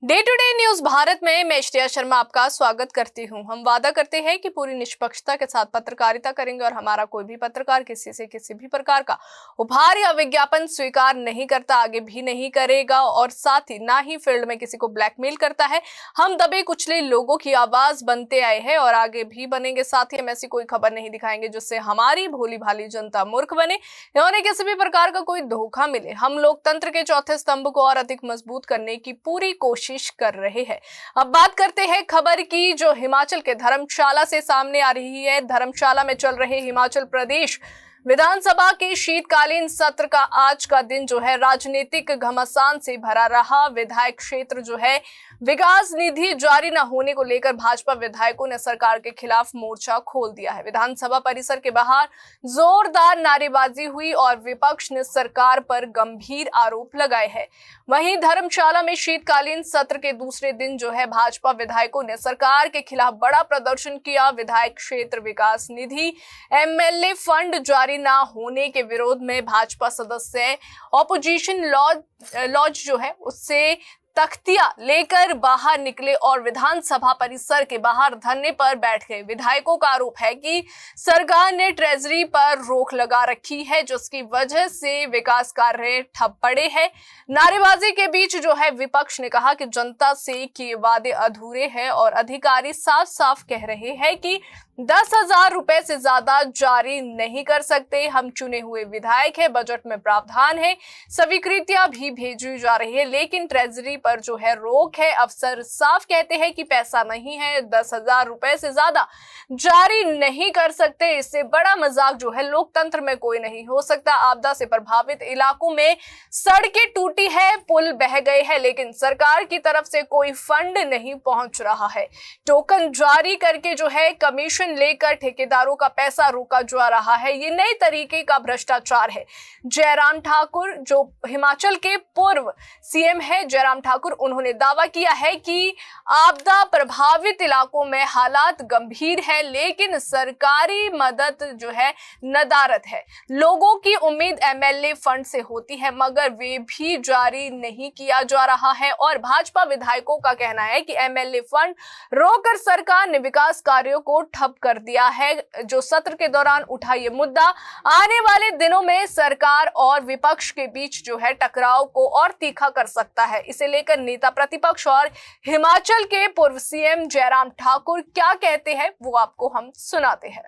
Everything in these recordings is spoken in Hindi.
Day to day news Bharat में मैं श्रेया शर्मा आपका स्वागत करती हूं। हम वादा करते हैं कि पूरी निष्पक्षता के साथ पत्रकारिता करेंगे और हमारा कोई भी पत्रकार किसी से किसी भी प्रकार का उपहार या विज्ञापन स्वीकार नहीं करता, आगे भी नहीं करेगा और साथ ही ना ही फील्ड में किसी को ब्लैकमेल करता है। हम दबे कुचले लोगों की आवाज बनते आए हैं और आगे भी बनेंगे। साथ ही हम ऐसी कोई खबर नहीं दिखाएंगे जिससे हमारी भोली भाली जनता मूर्ख बने या उन्हें किसी भी प्रकार का कोई धोखा मिले। हम लोकतंत्र के चौथे स्तंभ को और अधिक मजबूत करने की पूरी कोशिश कर रहे हैं। अब बात करते हैं खबर की जो हिमाचल के धर्मशाला से सामने आ रही है। धर्मशाला में चल रहे हिमाचल प्रदेश विधानसभा के शीतकालीन सत्र का आज का दिन जो है राजनीतिक घमासान से भरा रहा। विधायक क्षेत्र जो है विकास निधि जारी न होने को लेकर भाजपा विधायकों ने सरकार के खिलाफ मोर्चा खोल दिया है। विधानसभा परिसर के बाहर जोरदार नारेबाजी हुई और विपक्ष ने सरकार पर गंभीर आरोप लगाए हैं। वहीं धर्मशाला में शीतकालीन सत्र के दूसरे दिन जो है भाजपा विधायकों ने सरकार के खिलाफ बड़ा प्रदर्शन किया। विधायक क्षेत्र विकास निधि एमएलए फंड जारी ना होने के विरोध में भाजपा सदस्य ऑपोजिशन लॉज जो है उससे तख्तियां लेकर बाहर निकले और विधानसभा परिसर के बाहर धरने पर बैठ गए। विधायकों का आरोप है कि सरकार ने ट्रेजरी पर रोक लगा रखी है जिसकी वजह से विकास कार्य ठप पड़े हैं। नारेबाजी के बीच जो है विपक्ष ने कहा कि जनता से किए वादे अधूरे हैं और अधिकारी साफ साफ कह रहे हैं कि 10,000 रुपए से ज्यादा जारी नहीं कर सकते। हम चुने हुए विधायक है, बजट में प्रावधान है, स्वीकृतियां भी भेजी जा रही है लेकिन ट्रेजरी पर जो है रोक है। अफसर साफ कहते हैं कि पैसा नहीं है, 10,000 रुपए से ज्यादा जारी नहीं कर सकते। इससे बड़ा मजाक जो है लोकतंत्र में कोई नहीं हो सकता। आपदा से प्रभावित इलाकों में सड़कें टूटी है, पुल बह गए हैं लेकिन सरकार की तरफ से कोई फंड नहीं पहुंच रहा है। टोकन जारी करके जो है कमीशन लेकर ठेकेदारों का पैसा रोका जा रहा है। ये नए तरीके का भ्रष्टाचार है। जयराम ठाकुर जो हिमाचल के पूर्व सीएम है, जयराम ठाकुर, उन्होंने दावा किया है कि आपदा प्रभावित इलाकों में हालात गंभीर है लेकिन सरकारी मदद जो है नदारद है। लोगों की उम्मीद एमएलए फंड से होती है मगर वे भी जारी नहीं किया जा रहा है और भाजपा विधायकों का कहना है कि एमएलए फंड रोककर सरकार ने विकास कार्यों को ठप कर दिया है। जो सत्र के दौरान उठा ये मुद्दा आने वाले दिनों में सरकार और विपक्ष के बीच जो है टकराव को और तीखा कर सकता है। इसे लेकर नेता प्रतिपक्ष और हिमाचल के पूर्व सीएम जयराम ठाकुर क्या कहते हैं वो आपको हम सुनाते हैं।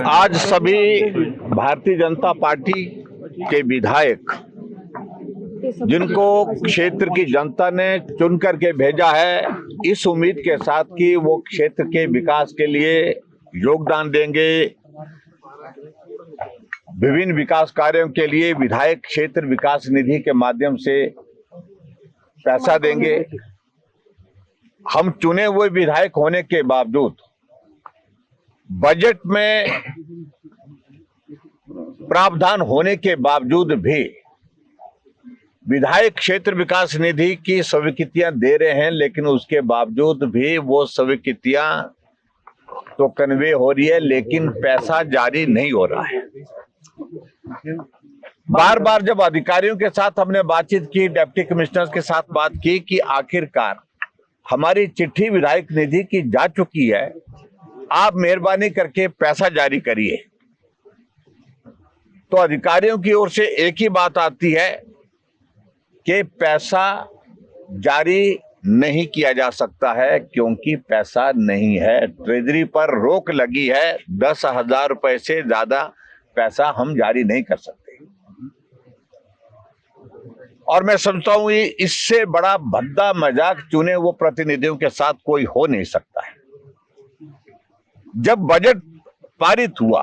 आज सभी भारतीय जनता पार्टी के विधायक जिनको क्षेत्र की जनता ने चुन करके भेजा है इस उम्मीद के साथ कि वो क्षेत्र के विकास के लिए योगदान देंगे, विभिन्न विकास कार्यों के लिए विधायक क्षेत्र विकास निधि के माध्यम से पैसा देंगे। हम चुने हुए विधायक होने के बावजूद बजट में प्रावधान होने के बावजूद भी विधायक क्षेत्र विकास निधि की स्वीकृतियां दे रहे हैं लेकिन उसके बावजूद भी वो स्वीकृतियां तो कन्वे हो रही है लेकिन पैसा जारी नहीं हो रहा है। बार बार जब अधिकारियों के साथ हमने बातचीत की, डिप्टी कमिश्नर के साथ बात की कि आखिरकार हमारी चिट्ठी विधायक निधि की जा चुकी है, आप मेहरबानी करके पैसा जारी करिए, तो अधिकारियों की ओर से एक ही बात आती है कि पैसा जारी नहीं किया जा सकता है क्योंकि पैसा नहीं है, ट्रेजरी पर रोक लगी है, 10,000 रुपए से ज्यादा पैसा हम जारी नहीं कर सकते। और मैं समझता हूं इससे बड़ा भद्दा मजाक चुने हुए प्रतिनिधियों के साथ कोई हो नहीं सकता है। जब बजट पारित हुआ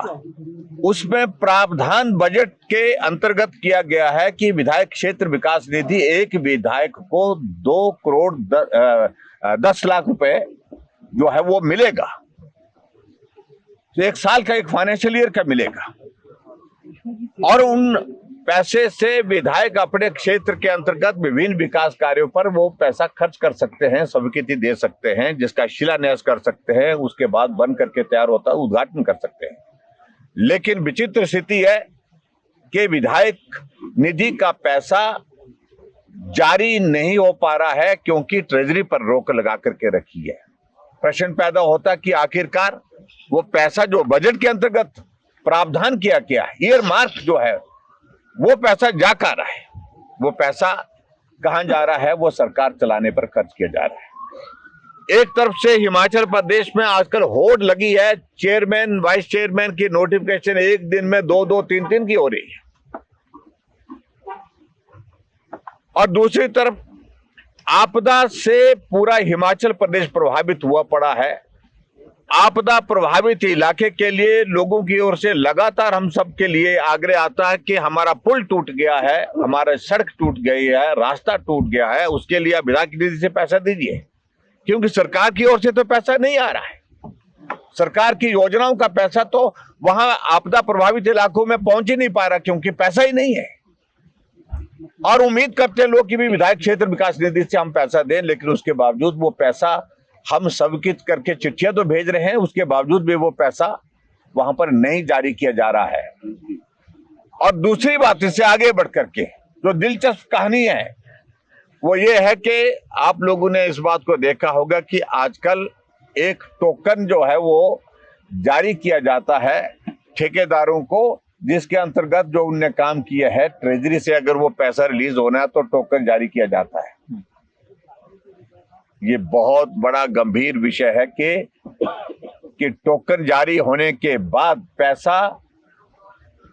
उसमें प्रावधान बजट के अंतर्गत किया गया है कि विधायक क्षेत्र विकास निधि एक विधायक को 2 करोड़ 10 लाख रुपए जो है वो मिलेगा, तो 1 साल का, एक फाइनेंशियल ईयर का मिलेगा और उन पैसे से विधायक अपने क्षेत्र के अंतर्गत विभिन्न विकास कार्यों पर वो पैसा खर्च कर सकते हैं, स्वीकृति दे सकते हैं, जिसका शिलान्यास कर सकते हैं, उसके बाद बन करके तैयार होता है उद्घाटन कर सकते हैं। लेकिन विचित्र स्थिति है कि विधायक निधि का पैसा जारी नहीं हो पा रहा है क्योंकि ट्रेजरी पर रोक लगा करके रखी है। प्रश्न पैदा होता कि आखिरकार वो पैसा जो बजट के अंतर्गत प्रावधान किया गया, ईयर मार्क जो है, वो पैसा जा कहां रहा है, वो पैसा कहां जा रहा है, वो सरकार चलाने पर खर्च किया जा रहा है। एक तरफ से हिमाचल प्रदेश में आजकल होड़ लगी है, चेयरमैन वाइस चेयरमैन की नोटिफिकेशन एक दिन में 2-2, 3-3 की हो रही है, और दूसरी तरफ आपदा से पूरा हिमाचल प्रदेश प्रभावित हुआ पड़ा है। आपदा प्रभावित इलाके के लिए लोगों की ओर से लगातार हम सब के लिए आग्रह आता है कि हमारा पुल टूट गया है, हमारा सड़क टूट गई है, रास्ता टूट गया है, उसके लिए आप विधायक निधि से पैसा दीजिए, क्योंकि सरकार की ओर से तो पैसा नहीं आ रहा है। सरकार की योजनाओं का पैसा तो वहां आपदा प्रभावित इलाकों में पहुंच ही नहीं पा रहा, क्योंकि पैसा ही नहीं है। और उम्मीद करते हैं लोग कि भी विधायक क्षेत्र विकास निधि से हम पैसा दें, लेकिन उसके बावजूद वो पैसा हम सबकित करके चिट्ठियां तो भेज रहे हैं, उसके बावजूद भी वो पैसा वहां पर नहीं जारी किया जा रहा है। और दूसरी बात, इससे आगे बढ़ करके जो दिलचस्प कहानी है वो ये है कि आप लोगों ने इस बात को देखा होगा कि आजकल एक टोकन जो है वो जारी किया जाता है ठेकेदारों को, जिसके अंतर्गत जो उनने काम किया है ट्रेजरी से अगर वो पैसा रिलीज होना है तो टोकन जारी किया जाता है। ये बहुत बड़ा गंभीर विषय है कि टोकन जारी होने के बाद पैसा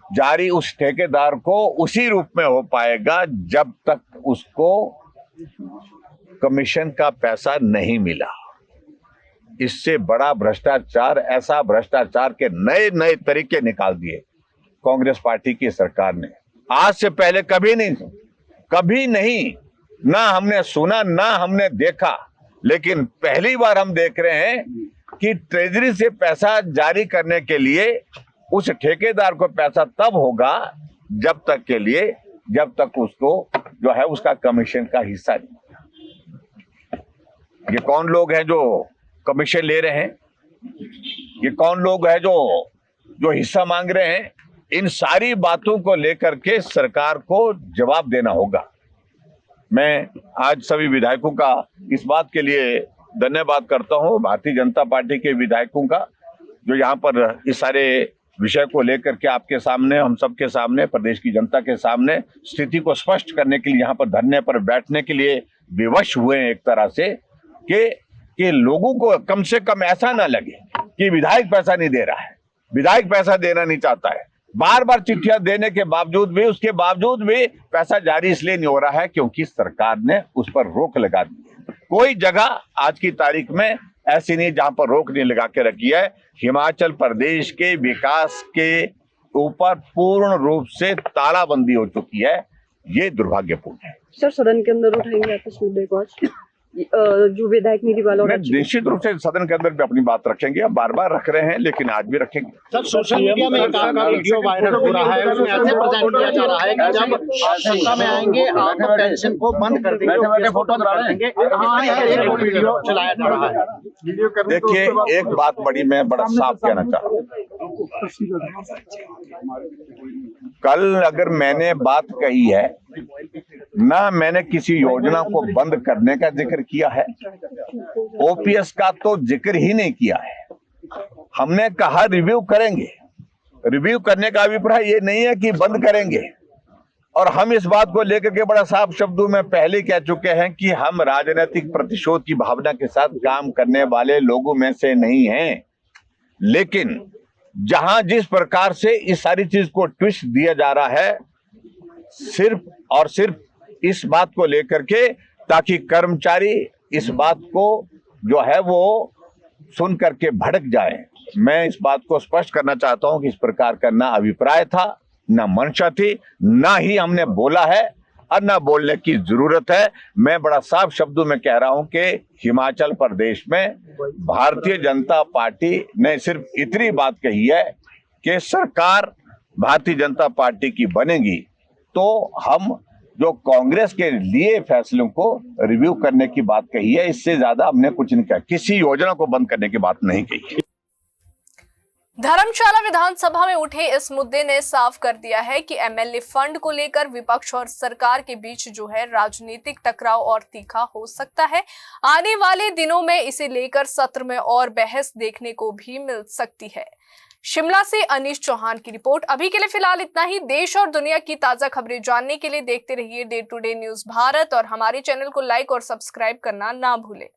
जारी उस ठेकेदार को उसी रूप में हो पाएगा जब तक उसको कमीशन का पैसा नहीं मिला। इससे बड़ा भ्रष्टाचार, ऐसा भ्रष्टाचार के नए नए तरीके निकाल दिए कांग्रेस पार्टी की सरकार ने। आज से पहले कभी नहीं, ना हमने सुना ना हमने देखा, लेकिन पहली बार हम देख रहे हैं कि ट्रेजरी से पैसा जारी करने के लिए उस ठेकेदार को पैसा तब होगा जब तक उसको जो है उसका कमीशन का हिस्सा नहीं। ये कौन लोग हैं जो कमीशन ले रहे हैं? ये कौन लोग हैं जो हिस्सा मांग रहे हैं? इन सारी बातों को लेकर के सरकार को जवाब देना होगा। मैं आज सभी विधायकों का इस बात के लिए धन्यवाद करता हूं, भारतीय जनता पार्टी के विधायकों का, जो यहाँ पर इस सारे विषय को लेकर के आपके सामने, हम सबके सामने, प्रदेश की जनता के सामने स्थिति को स्पष्ट करने के लिए यहाँ पर धरने पर बैठने के लिए विवश हुए हैं, एक तरह से कि लोगों को कम से कम ऐसा ना लगे कि विधायक पैसा नहीं दे रहा है, विधायक पैसा देना नहीं चाहता है। बार बार चिट्ठियां देने के बावजूद भी, उसके बावजूद भी पैसा जारी इसलिए नहीं हो रहा है क्योंकि सरकार ने उस पर रोक लगा दी। कोई जगह आज की तारीख में ऐसी नहीं जहां पर रोक नहीं लगा के रखी है। हिमाचल प्रदेश के विकास के ऊपर पूर्ण रूप से तालाबंदी हो चुकी है। ये दुर्भाग्यपूर्ण है। सर, सदन के अंदर उठाएंगे आप इस मुद्दे को आज? जो विधायक निधि वाला, निश्चित रूप से सदन के अंदर भी अपनी बात रखेंगे। अब बार बार रख रहे हैं, लेकिन आज भी रखेंगे। सर, सोशल मीडिया में एक आपका वीडियो वायरल हो रहा है, उसमें ऐसे प्रेजेंट किया जा रहा है कि जब आप सत्ता में आएंगे आप पेंशन को बंद कर देंगे, फोटो करा देंगे। एक वीडियो चलाया जा रहा है। देखिए, एक बात मैं बड़ा साफ कहना चाहता हूँ। कल अगर मैंने बात कही है, ना मैंने किसी योजना को बंद करने का जिक्र किया है, ओपीएस का तो जिक्र ही नहीं किया है। हमने कहा रिव्यू करेंगे। रिव्यू करने का अभिप्राय ये नहीं है कि बंद करेंगे। और हम इस बात को लेकर के बड़ा साफ शब्दों में पहले कह चुके हैं कि हम राजनीतिक प्रतिशोध की भावना के साथ काम करने वाले लोगों में से नहीं हैं। लेकिन जहां जिस प्रकार से इस सारी चीज को ट्विस्ट दिया जा रहा है, सिर्फ और सिर्फ इस बात को लेकर के ताकि कर्मचारी इस बात को जो है वो सुन करके भड़क जाए। मैं इस बात को स्पष्ट करना चाहता हूं कि इस प्रकार का ना अभिप्राय था, ना मंशा थी, ना ही हमने बोला है और ना बोलने की जरूरत है। मैं बड़ा साफ शब्दों में कह रहा हूं कि हिमाचल प्रदेश में भारतीय जनता पार्टी ने सिर्फ इतनी बात कही है कि सरकार भारतीय जनता पार्टी की बनेगी तो हम जो कांग्रेस के लिए फैसलों को रिव्यू करने की बात कही है। इससे ज्यादा हमने कुछ नहीं कहा, किसी योजना को बंद करने की बात नहीं कही। धर्मशाला विधानसभा में उठे इस मुद्दे ने साफ कर दिया है कि एमएलए फंड को लेकर विपक्ष और सरकार के बीच जो है राजनीतिक टकराव और तीखा हो सकता है। आने वाले दिनों में इसे लेकर सत्र में और बहस देखने को भी मिल सकती है। शिमला से अनीश चौहान की रिपोर्ट। अभी के लिए फिलहाल इतना ही। देश और दुनिया की ताजा खबरें जानने के लिए देखते रहिए day to day news Bharat और हमारे चैनल को लाइक और सब्सक्राइब करना ना भूलें।